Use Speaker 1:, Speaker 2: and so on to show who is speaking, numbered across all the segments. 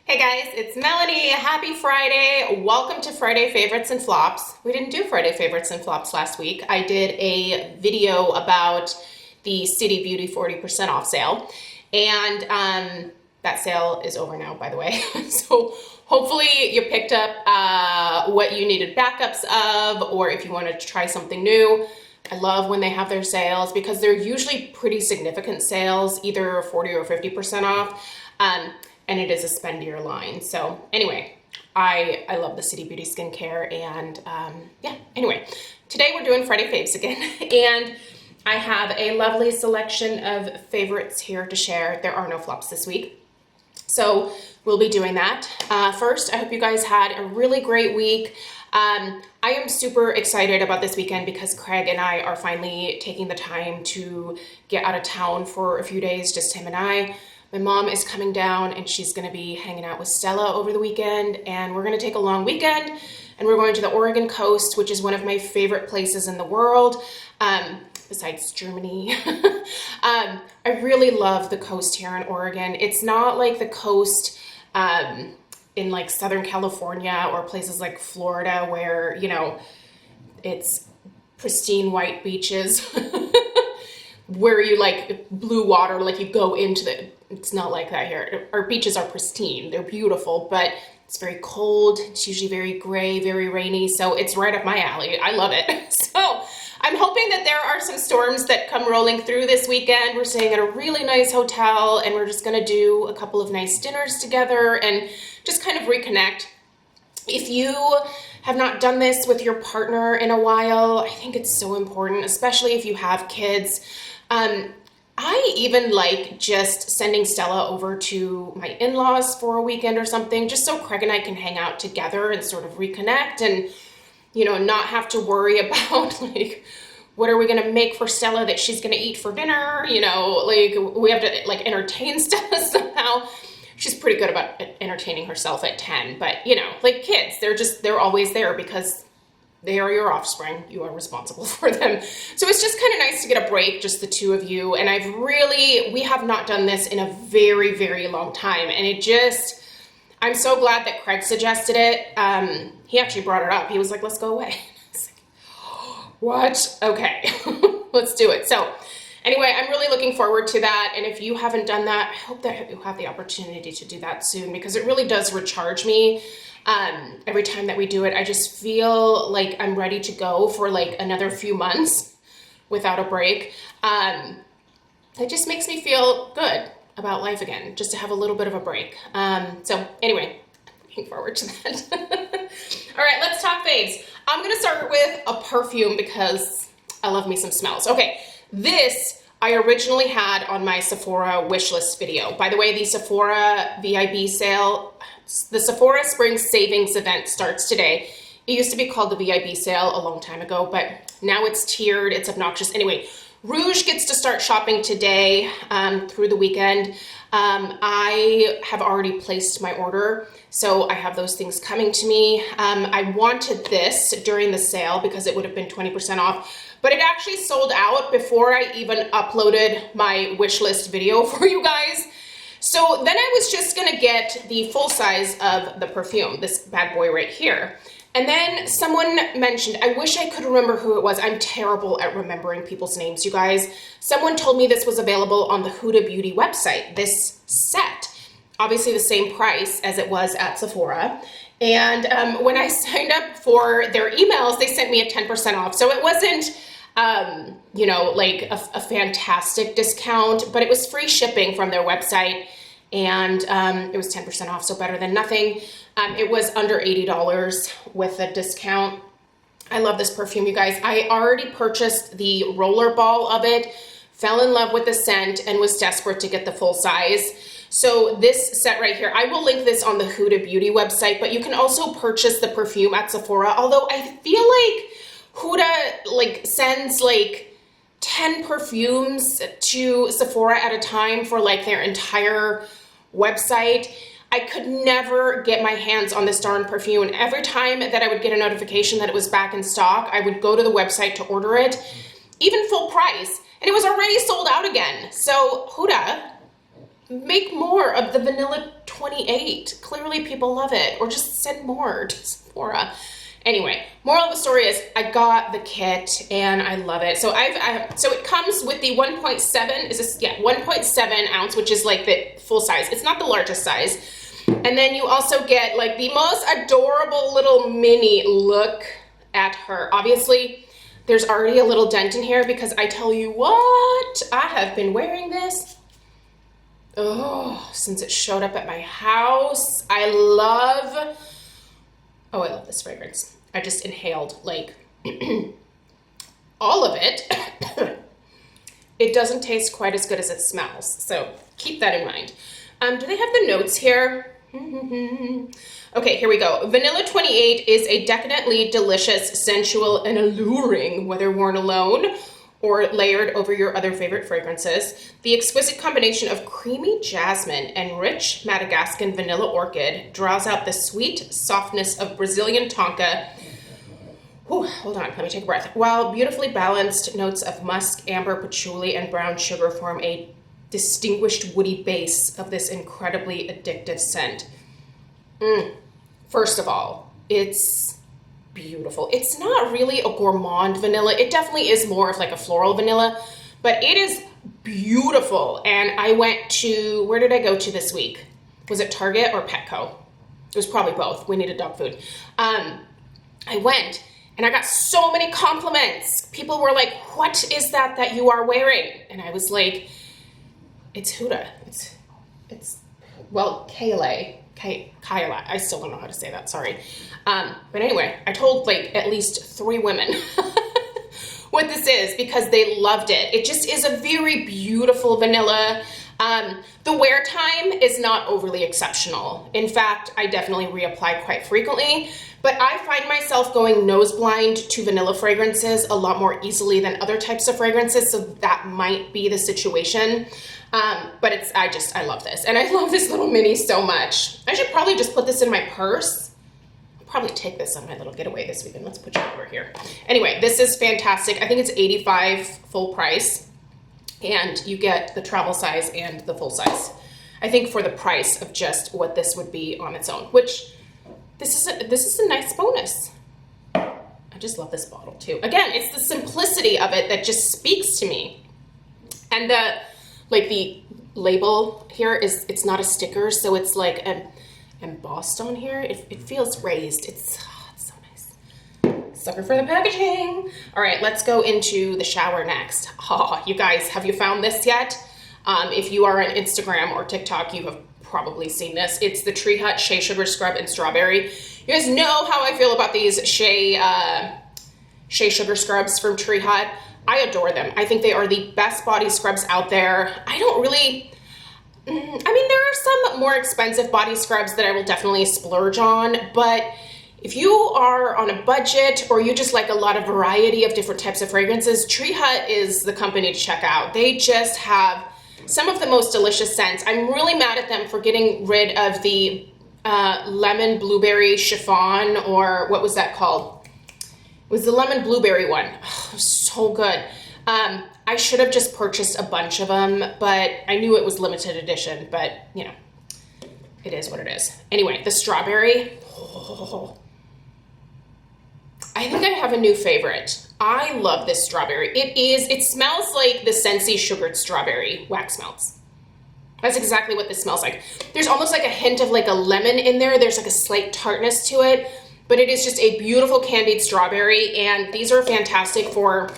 Speaker 1: Hey guys, it's Melanie. Happy Friday. Welcome to Friday Favorites and Flops. We didn't do Friday Favorites and Flops last week. I did a video about the City Beauty 40% off sale. And that sale is over now, by the way. So hopefully you picked up what you needed backups of, or if you wanted to try something new. I love when they have their sales because they're usually pretty significant sales, either 40 or 50% off. And it is a spendier line. So anyway, I love the City Beauty skincare, and yeah, anyway, today we're doing Friday Faves again, and I have a lovely selection of favorites here to share. There are no flops this week, so we'll be doing that. First, I hope you guys had a really great week. I am super excited about this weekend because Craig and I are finally taking the time to get out of town for a few days, just him and I. My mom is coming down and she's gonna be hanging out with Stella over the weekend, and we're gonna take a long weekend, and we're going to the Oregon coast, which is one of my favorite places in the world, besides Germany. I really love the coast here in Oregon. It's not like the coast in like Southern California or places like Florida where, you know, it's pristine white beaches where you like blue water, like you go into it's not like that here. Our beaches are pristine, they're beautiful, but it's very cold. It's usually very gray, very rainy, so it's right up my alley. I love it. So I'm hoping that there are some storms that come rolling through this weekend. We're staying at a really nice hotel, and we're just gonna do a couple of nice dinners together and just kind of reconnect. If you have not done this with your partner in a while, I think it's so important, especially if you have kids. I even like just sending Stella over to my in-laws for a weekend or something, just so Craig and I can hang out together and sort of reconnect and, you know, not have to worry about like, what are we gonna make for Stella that she's gonna eat for dinner? You know, like we have to like entertain Stella somehow. She's pretty good about entertaining herself at 10, but you know, like kids, they're always there because they are your offspring. You are responsible for them. So it's just kind of nice to get a break, just the two of you. And we have not done this in a very, very long time. And I'm so glad that Craig suggested it. He actually brought it up. He was like, let's go away. I was like, what? Okay, let's do it. So anyway, I'm really looking forward to that. And if you haven't done that, I hope that you have the opportunity to do that soon, because it really does recharge me. Every time that we do it, I just feel like I'm ready to go for like another few months without a break. It just makes me feel good about life again, just to have a little bit of a break. So anyway, looking forward to that. All right, let's talk faves. I'm gonna start with a perfume because I love me some smells. Okay, this I originally had on my Sephora wishlist video. By the way, the Sephora VIB sale, the Sephora Spring Savings event starts today. It used to be called the VIB sale a long time ago, but now it's tiered, it's obnoxious. Anyway, Rouge gets to start shopping today through the weekend. I have already placed my order, so I have those things coming to me. I wanted this during the sale because it would have been 20% off, but it actually sold out before I even uploaded my wish list video for you guys. So then I was just gonna get the full size of the perfume, this bad boy right here. And then someone mentioned, I wish I could remember who it was. I'm terrible at remembering people's names, you guys. Someone told me this was available on the Huda Beauty website, this set. Obviously the same price as it was at Sephora. And when I signed up for their emails, they sent me a 10% off. So it wasn't, you know, like a fantastic discount, but it was free shipping from their website, and it was 10% off, so better than nothing. It was under $80 with a discount. I love this perfume, you guys. I already purchased the roller ball of it, fell in love with the scent, and was desperate to get the full size. So this set right here, I will link this on the Huda Beauty website, but you can also purchase the perfume at Sephora, although I feel like Huda like sends like 10 perfumes to Sephora at a time for like their entire website. I could never get my hands on this darn perfume, and every time that I would get a notification that it was back in stock, I would go to the website to order it, even full price, and it was already sold out again. So Huda, make more of the vanilla $28. Clearly people love it, or just send more to Sephora. Anyway, moral of the story is I got the kit and I love it. So so it comes with the 1.7, is this, yeah, 1.7 ounce, which is like the full size. It's not the largest size. And then you also get like the most adorable little mini. Look at her. Obviously, there's already a little dent in here because I tell you what, I have been wearing this since it showed up at my house. I love this fragrance. I just inhaled like all of it. It doesn't taste quite as good as it smells, so keep that in mind. Do they have the notes here? Okay, here we go. Vanilla 28 is a decadently delicious, sensual, and alluring, whether worn alone or layered over your other favorite fragrances. The exquisite combination of creamy jasmine and rich Madagascan vanilla orchid draws out the sweet softness of Brazilian tonka. Whew, hold on, let me take a breath. While beautifully balanced notes of musk, amber, patchouli, and brown sugar form a distinguished woody base of this incredibly addictive scent. First of all, it's beautiful. It's not really a gourmand vanilla. It definitely is more of like a floral vanilla, but it is beautiful. And I went to, where did I go to this week? Was it Target or Petco? It was probably both. We needed dog food. I went and I got so many compliments. People were like, what is that you are wearing? And I was like, it's Huda. It's well, Kayla. I still don't know how to say that, sorry. But anyway, I told like at least 3 women what this is because they loved it. It just is a very beautiful vanilla. The wear time is not overly exceptional. In fact, I definitely reapply quite frequently, but I find myself going nose blind to vanilla fragrances a lot more easily than other types of fragrances, so that might be the situation. But I love this. And I love this little mini so much. I should probably just put this in my purse. I'll probably take this on my little getaway this weekend. Let's put you over here. Anyway, this is fantastic. I think it's $85 full price. And you get the travel size and the full size. I think for the price of just what this would be on its own, which this is a nice bonus. I just love this bottle too. Again, it's the simplicity of it that just speaks to me. And the label here it's not a sticker, so it's like embossed on here. It feels raised. It's so nice. Sucker for the packaging. All right, let's go into the shower next. Oh, you guys, have you found this yet? If you are on Instagram or TikTok, you have probably seen this. It's the Tree Hut Shea Sugar Scrub in Strawberry. You guys know how I feel about these Shea Sugar Scrubs from Tree Hut. I adore them. I think they are the best body scrubs out there. I don't really, I mean, there are some more expensive body scrubs that I will definitely splurge on, but if you are on a budget or you just like a lot of variety of different types of fragrances, Tree Hut is the company to check out. They just have some of the most delicious scents. I'm really mad at them for getting rid of the lemon blueberry chiffon, or what was that called? It was the lemon blueberry one. Oh, so good. I should have just purchased a bunch of them, but I knew it was limited edition, but you know, it is what it is. Anyway, the strawberry. Oh, I think I have a new favorite. I love this strawberry. It smells like the Scentsy sugared strawberry wax melts. That's exactly what this smells like. There's almost like a hint of like a lemon in there. There's like a slight tartness to it, but it is just a beautiful candied strawberry, and these are fantastic for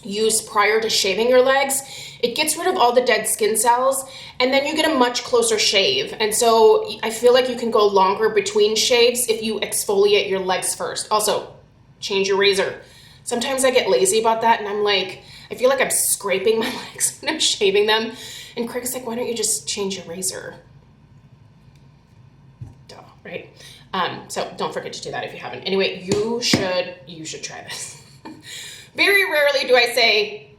Speaker 1: use prior to shaving your legs. It gets rid of all the dead skin cells, and then you get a much closer shave. And so I feel like you can go longer between shaves if you exfoliate your legs first. Also, change your razor. Sometimes I get lazy about that, and I'm like, I feel like I'm scraping my legs when I'm shaving them. And Craig's like, why don't you just change your razor? Duh, right? So don't forget to do that if you haven't. Anyway, you should try this. Very rarely do I say,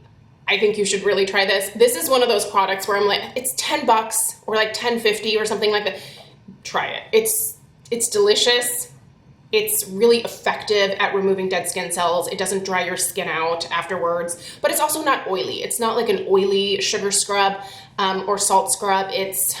Speaker 1: I think you should really try this. This is one of those products where I'm like, it's $10 or like $10.50 or something like that. Try it. It's delicious. It's really effective at removing dead skin cells. It doesn't dry your skin out afterwards, but it's also not oily. It's not like an oily sugar scrub or salt scrub. It's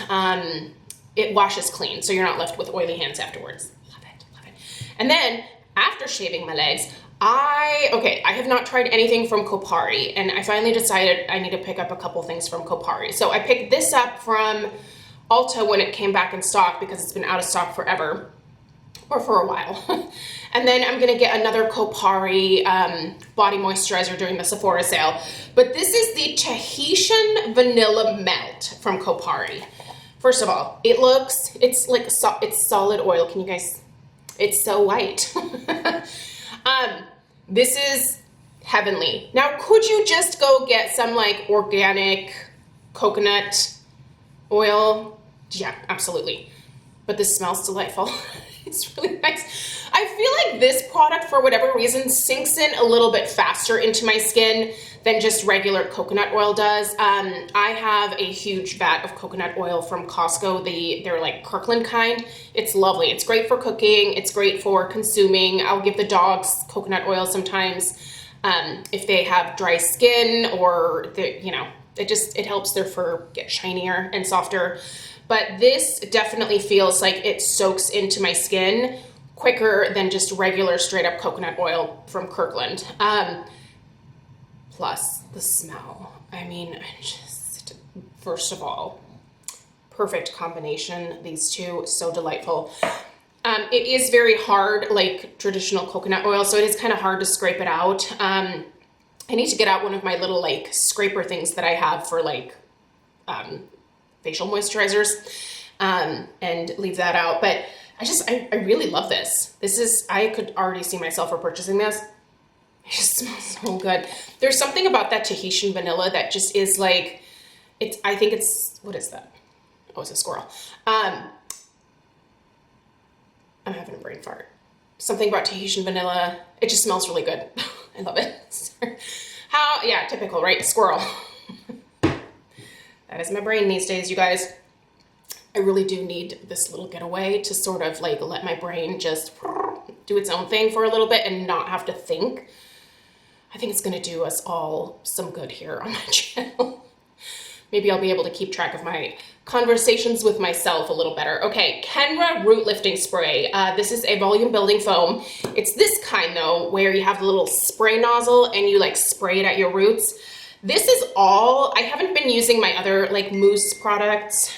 Speaker 1: it washes clean, so you're not left with oily hands afterwards. Love it, love it. And then after shaving my legs, I have not tried anything from Kopari, and I finally decided I need to pick up a couple things from Kopari. So I picked this up from Ulta when it came back in stock because it's been out of stock forever, or for a while. And then I'm gonna get another Kopari body moisturizer during the Sephora sale. But this is the Tahitian Vanilla Melt from Kopari. First of all, it's like, it's solid oil. Can you guys, it's so white. This is heavenly. Now, could you just go get some like organic coconut oil? Yeah, absolutely. But this smells delightful. It's really nice. I feel like this product, for whatever reason, sinks in a little bit faster into my skin than just regular coconut oil does. I have a huge vat of coconut oil from Costco. They're like Kirkland kind. It's lovely. It's great for cooking. It's great for consuming. I'll give the dogs coconut oil sometimes if they have dry skin, or it helps their fur get shinier and softer. But this definitely feels like it soaks into my skin quicker than just regular straight up coconut oil from Kirkland. Plus the smell. I mean, first of all, perfect combination. These two, so delightful. It is very hard, like traditional coconut oil, so it is kind of hard to scrape it out. I need to get out one of my little like scraper things that I have for like facial moisturizers and leave that out. But I really love this. I could already see myself repurchasing this. It just smells so good. There's something about that Tahitian vanilla that just is like, I think it's, what is that? Oh, it's a squirrel. I'm having a brain fart. Something about Tahitian vanilla. It just smells really good. I love it. Yeah, typical, right? Squirrel. That is my brain these days, you guys. I really do need this little getaway to sort of like let my brain just do its own thing for a little bit and not have to think. I think it's gonna do us all some good here on my channel. Maybe I'll be able to keep track of my conversations with myself a little better. Okay, Kenra Root Lifting Spray. This is a volume building foam. It's this kind though, where you have the little spray nozzle and you like spray it at your roots. This is all, I haven't been using my other like mousse products.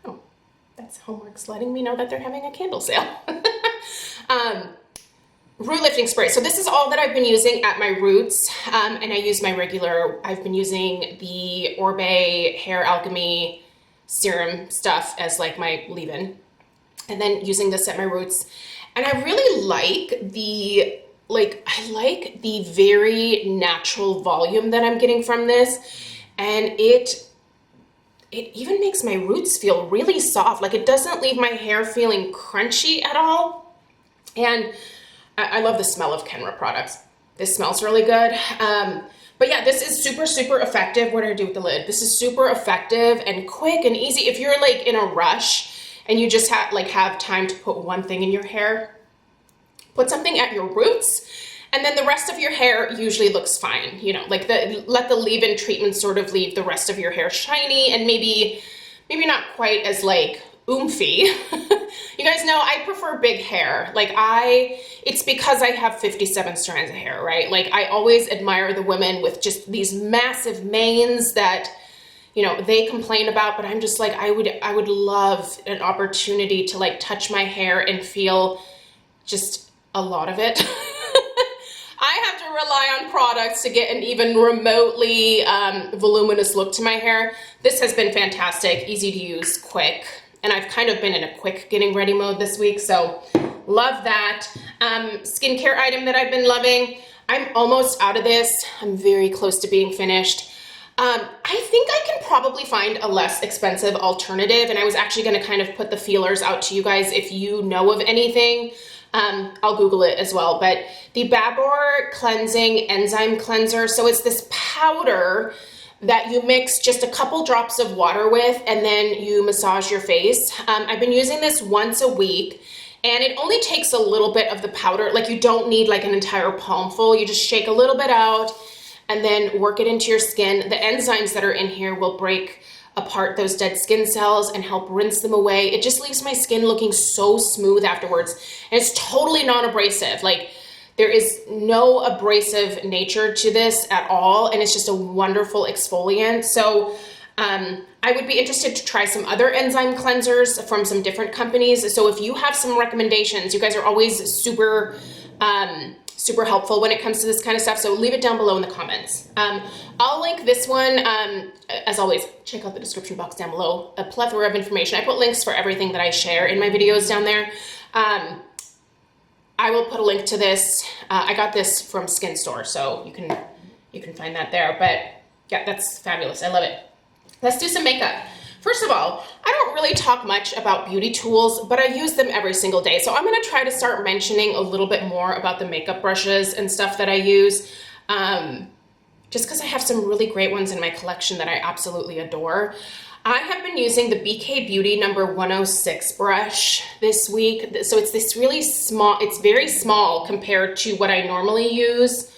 Speaker 1: Oh, that's Homeworx letting me know that they're having a candle sale. Root lifting spray. So this is all that I've been using at my roots. And I use my I've been using the Orbe Hair Alchemy serum stuff as like my leave-in. And then using this at my roots. And I really like I like the very natural volume that I'm getting from this. And it even makes my roots feel really soft. Like it doesn't leave my hair feeling crunchy at all. And I love the smell of Kenra products. This smells really good. But yeah, this is super, super effective. What did I do with the lid? This is super effective and quick and easy. If you're like in a rush and you just have time to put one thing in your hair, put something at your roots, and then the rest of your hair usually looks fine. You know, like let the leave-in treatment sort of leave the rest of your hair shiny and maybe not quite as like oomphy. You guys know I prefer big hair. Like it's because I have 57 strands of hair, right? Like I always admire the women with just these massive manes that, you know, they complain about, but I'm just like, I would love an opportunity to like touch my hair and feel just a lot of it. I have to rely on products to get an even remotely voluminous look to my hair. This has been fantastic, easy to use, quick. And I've kind of been in a quick getting ready mode this week, so love that. Skincare item that I've been loving. I'm almost out of this. I'm very close to being finished. I think I can probably find a less expensive alternative, and I was actually gonna kind of put the feelers out to you guys if you know of anything. I'll Google it as well, but the Babor Cleansing Enzyme Cleanser. So it's this powder that you mix just a couple drops of water with, and then you massage your face. I've been using this once a week, and it only takes a little bit of the powder. Like you don't need like an entire palmful. You just shake a little bit out, and then work it into your skin. The enzymes that are in here will break apart those dead skin cells and help rinse them away. It just leaves my skin looking so smooth afterwards. And it's totally non-abrasive. Like, there is no abrasive nature to this at all, and it's just a wonderful exfoliant. So I would be interested to try some other enzyme cleansers from some different companies. So if you have some recommendations, you guys are always super super helpful when it comes to this kind of stuff, so leave it down below in the comments. I'll link this one. As always, check out the description box down below. A plethora of information. I put links for everything that I share in my videos down there. I will put a link to this. I got this from Skin Store, so you can find that there. But yeah, that's fabulous. I love it. Let's do some makeup. First of all, I don't really talk much about beauty tools, but I use them every single day. So I'm gonna try to start mentioning a little bit more about the makeup brushes and stuff that I use, just because I have some really great ones in my collection that I absolutely adore. I have been using the BK Beauty number 106 brush this week. So it's this really small, it's very small compared to what I normally use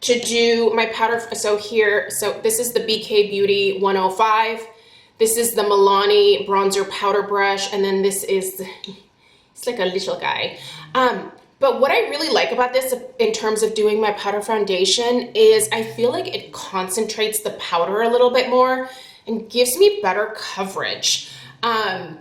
Speaker 1: to do my powder. So this is the BK Beauty 105. This is the Milani bronzer powder brush, and then this is, it's like a little guy. But what I really like about this in terms of doing my powder foundation is I feel like it concentrates the powder a little bit more and gives me better coverage. And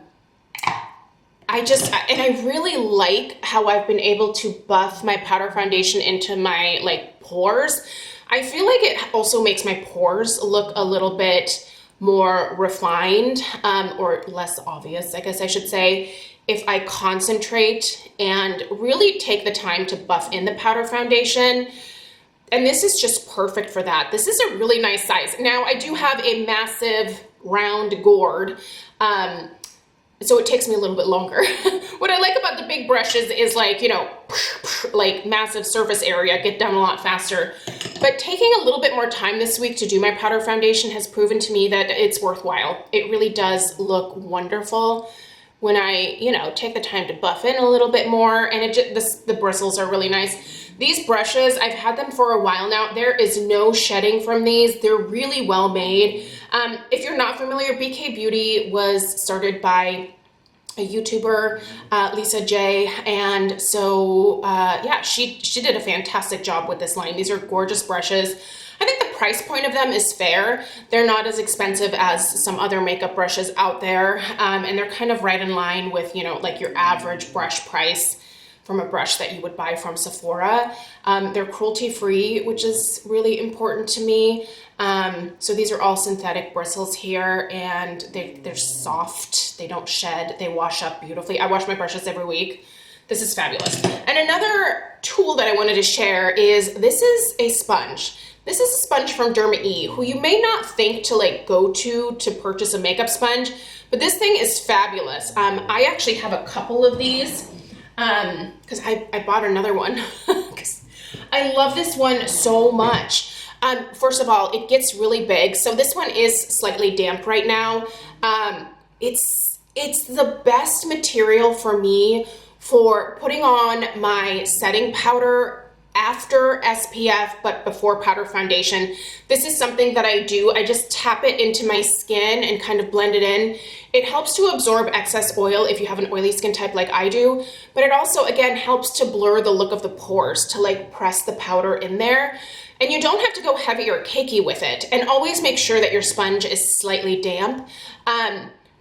Speaker 1: I really like how I've been able to buff my powder foundation into my like pores. I feel like it also makes my pores look a little bit more refined, or less obvious, I guess I should say, if I concentrate and really take the time to buff in the powder foundation. And this is just perfect for that. This is a really nice size. Now, I do have a massive round gourd, so it takes me a little bit longer. What I like about the big brushes is, like, you know, like massive surface area, get done a lot faster. But taking a little bit more time this week to do my powder foundation has proven to me that it's worthwhile. It really does look wonderful when I, you know, take the time to buff in a little bit more, and the bristles are really nice. These brushes, I've had them for a while now. There is no shedding from these. They're really well made. If you're not familiar, BK Beauty was started by a YouTuber, Lisa J, and so yeah, she did a fantastic job with this line. These are gorgeous brushes. I think the price point of them is fair. They're not as expensive as some other makeup brushes out there, and they're kind of right in line with, you know, like your average brush price from a brush that you would buy from Sephora. They're cruelty-free, which is really important to me. So these are all synthetic bristles here, and they're soft, they don't shed, they wash up beautifully. I wash my brushes every week. This is fabulous. And another tool that I wanted to share is, this is a sponge. This is a sponge from Derma E, who you may not think to like go to purchase a makeup sponge, but this thing is fabulous. I actually have a couple of these, because I bought another one, because I love this one so much. First of all, it gets really big. So this one is slightly damp right now. It's the best material for me for putting on my setting powder after SPF, but before powder foundation. This is something that I do. I just tap it into my skin and kind of blend it in. It helps to absorb excess oil if you have an oily skin type like I do, but it also, again, helps to blur the look of the pores, to like press the powder in there. And you don't have to go heavy or cakey with it. And always make sure that your sponge is slightly damp.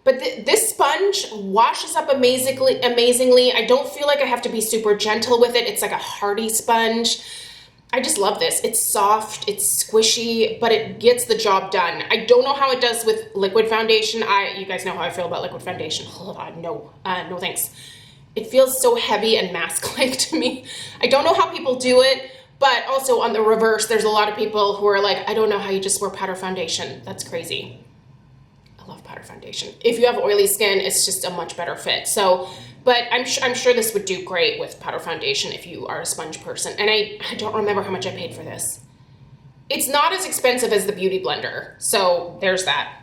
Speaker 1: But this sponge washes up amazingly. I don't feel like I have to be super gentle with it. It's like a hardy sponge. I just love this. It's soft, it's squishy, but it gets the job done. I don't know how it does with liquid foundation. You guys know how I feel about liquid foundation. No thanks. It feels so heavy and mask-like to me. I don't know how people do it, but also on the reverse, there's a lot of people who are like, I don't know how you just wear powder foundation. That's crazy. I love powder foundation. If you have oily skin, it's just a much better fit. So, but I'm sure this would do great with powder foundation if you are a sponge person. And I don't remember how much I paid for this. It's not as expensive as the Beauty Blender. So there's that.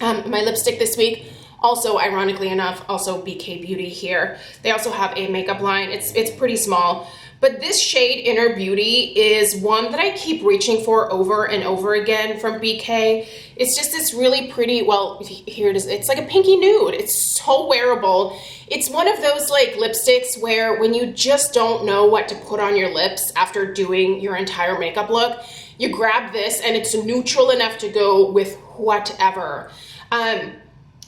Speaker 1: My lipstick this week, also ironically enough, also BK Beauty here. They also have a makeup line. It's pretty small, But this shade, Inner Beauty, is one that I keep reaching for over and over again from BK. It's just this really pretty, well, here it is. It's like a pinky nude. It's so wearable. It's one of those like lipsticks where when you just don't know what to put on your lips after doing your entire makeup look, you grab this and it's neutral enough to go with whatever.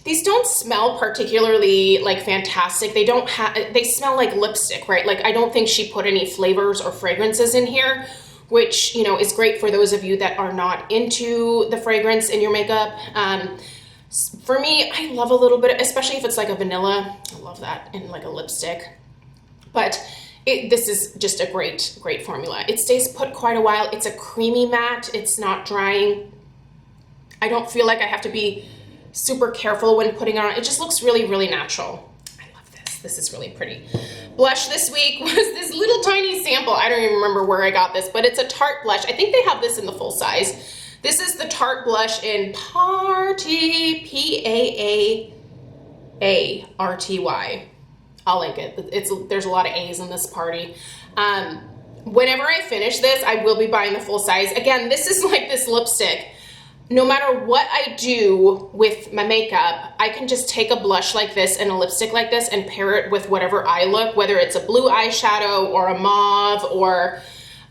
Speaker 1: These don't smell particularly like fantastic. They don't have, they smell like lipstick, right? Like I don't think she put any flavors or fragrances in here, which, you know, is great for those of you that are not into the fragrance in your makeup. For me, I love a little bit, especially if it's like a vanilla. I love that in like a lipstick. But this is just a great, great formula. It stays put quite a while. It's a creamy matte. It's not drying. I don't feel like I have to be super careful when putting it on. It just looks really, really natural. I love this. This is really pretty. Blush this week was this little tiny sample. I don't even remember where I got this, but it's a Tarte blush. I think they have this in the full size. This is the Tarte blush in Party, P-A-A-A-R-T-Y. I'll link it. There's a lot of A's in this party. Whenever I finish this, I will be buying the full size. Again, this is like this lipstick. No matter what I do with my makeup, I can just take a blush like this and a lipstick like this and pair it with whatever eye look, whether it's a blue eyeshadow or a mauve or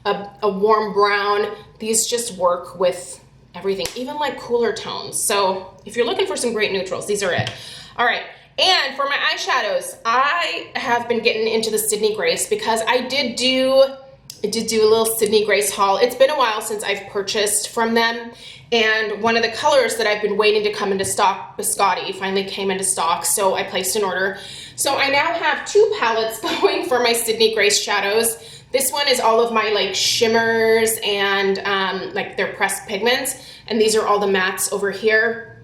Speaker 1: a warm brown. These just work with everything, even like cooler tones. So if you're looking for some great neutrals, these are it. All right. And for my eyeshadows, I have been getting into the Sydney Grace because I did do a little Sydney Grace haul. It's been a while since I've purchased from them. And one of the colors that I've been waiting to come into stock, Biscotti, finally came into stock, so I placed an order. So I now have 2 palettes going for my Sydney Grace shadows. This one is all of my like shimmers and like their pressed pigments, and these are all the mattes over here.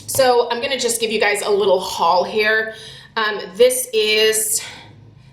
Speaker 1: So I'm gonna just give you guys a little haul here. This is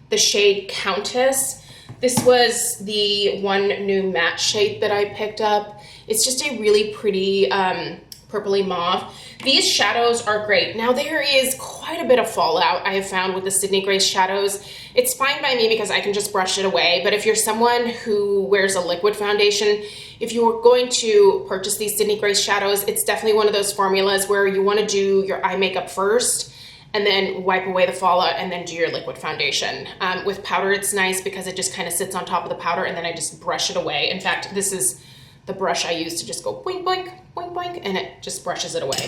Speaker 1: the shade Countess. This was the one new matte shade that I picked up. It's just a really pretty purpley mauve. These shadows are great. Now there is quite a bit of fallout I have found with the Sydney Grace shadows. It's fine by me because I can just brush it away, but if you're someone who wears a liquid foundation, if you're going to purchase these Sydney Grace shadows, it's definitely one of those formulas where you want to do your eye makeup first and then wipe away the fallout and then do your liquid foundation. With powder, it's nice because it just kind of sits on top of the powder and then I just brush it away. In fact, this is the brush I use to just go boink, boink, boink, boink, and it just brushes it away.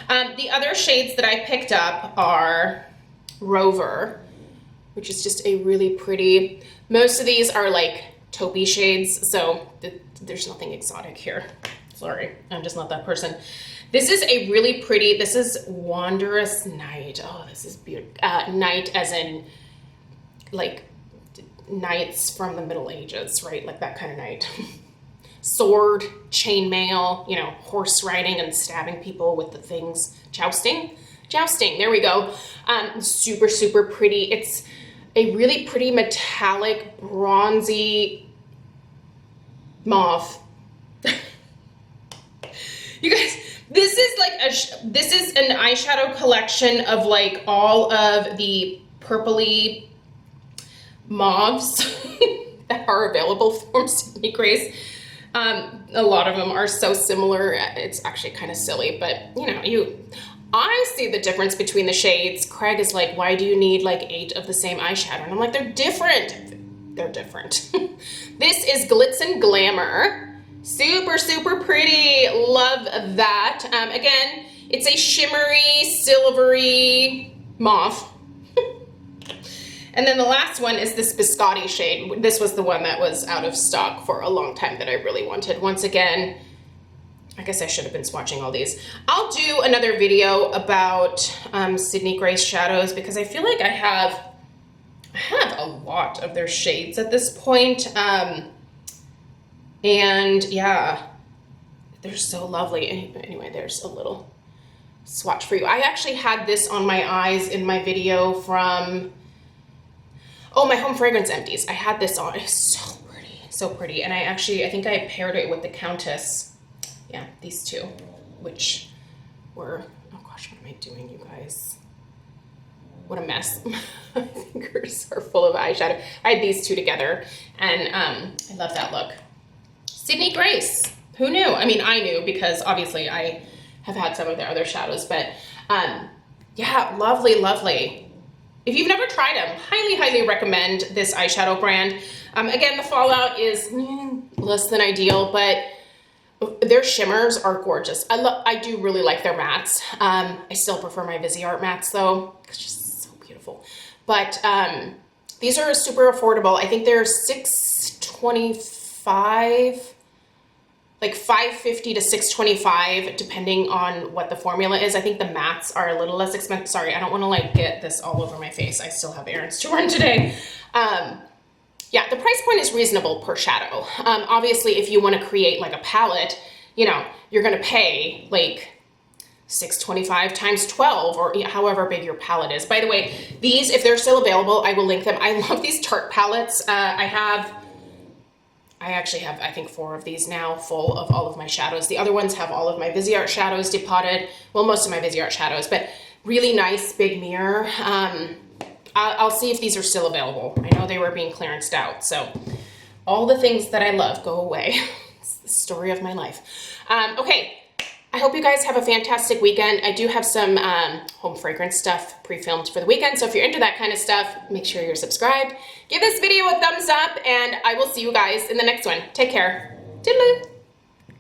Speaker 1: The other shades that I picked up are Rover, which is just a really pretty, most of these are like taupey shades, so there's nothing exotic here. Sorry, I'm just not that person. This is a really pretty, this is Wanderous Night. Oh, this is beautiful. Night as in like knights from the Middle Ages, right? Like that kind of night. Sword, chainmail, you know, horse riding and stabbing people with the things. Jousting, there we go. Super, super pretty. It's a really pretty metallic, bronzy mauve. You guys, this is like this is an eyeshadow collection of like all of the purpley mauves that are available from Sydney Grace. A lot of them are so similar, it's actually kind of silly, but you know, I see the difference between the shades. Craig is like, why do you need like 8 of the same eyeshadow? And I'm like, they're different. They're different. This is Glitz and Glamour. Super, super pretty. Love that. Again, it's a shimmery, silvery mauve. And then the last one is this Biscotti shade. This was the one that was out of stock for a long time that I really wanted. Once again, I guess I should have been swatching all these. I'll do another video about Sydney Grace shadows because I feel like I have a lot of their shades at this point. And yeah, they're so lovely. Anyway, there's a little swatch for you. I actually had this on my eyes in my video from, oh, my home fragrance empties. I had this on. It's so pretty, so pretty. And I think I paired it with the Countess. Yeah, these two, which were, oh gosh, what am I doing, you guys? what a mess. My fingers are full of eyeshadow. I had these two together, and I love that look. Sydney Grace, who knew? I mean, I knew because obviously I have had some of their other shadows, but yeah, lovely, lovely. If you've never tried them, highly, highly recommend this eyeshadow brand. Again, the fallout is less than ideal, but their shimmers are gorgeous. I do really like their mattes. I still prefer my Viseart mattes though. It's just so beautiful. But these are super affordable. I think they're $6.25, like $5.50 to $6.25, depending on what the formula is. I think the mattes are a little less expensive. Sorry, I don't want to like get this all over my face. I still have errands to run today. Yeah, the price point is reasonable per shadow. Obviously, if you want to create like a palette, you know, you're going to pay like $6.25 times 12 or however big your palette is. By the way, these, if they're still available, I will link them. I love these Tarte palettes. I actually have, I think, 4 of these now full of all of my shadows. The other ones have all of my Viseart shadows depotted. Well, most of my Viseart shadows, but really nice big mirror. I'll see if these are still available. I know they were being clearanced out. So all the things that I love go away. It's the story of my life. Okay. I hope you guys have a fantastic weekend. I do have some home fragrance stuff pre-filmed for the weekend. So if you're into that kind of stuff, make sure you're subscribed. Give this video a thumbs up and I will see you guys in the next one. Take care. Toodaloo.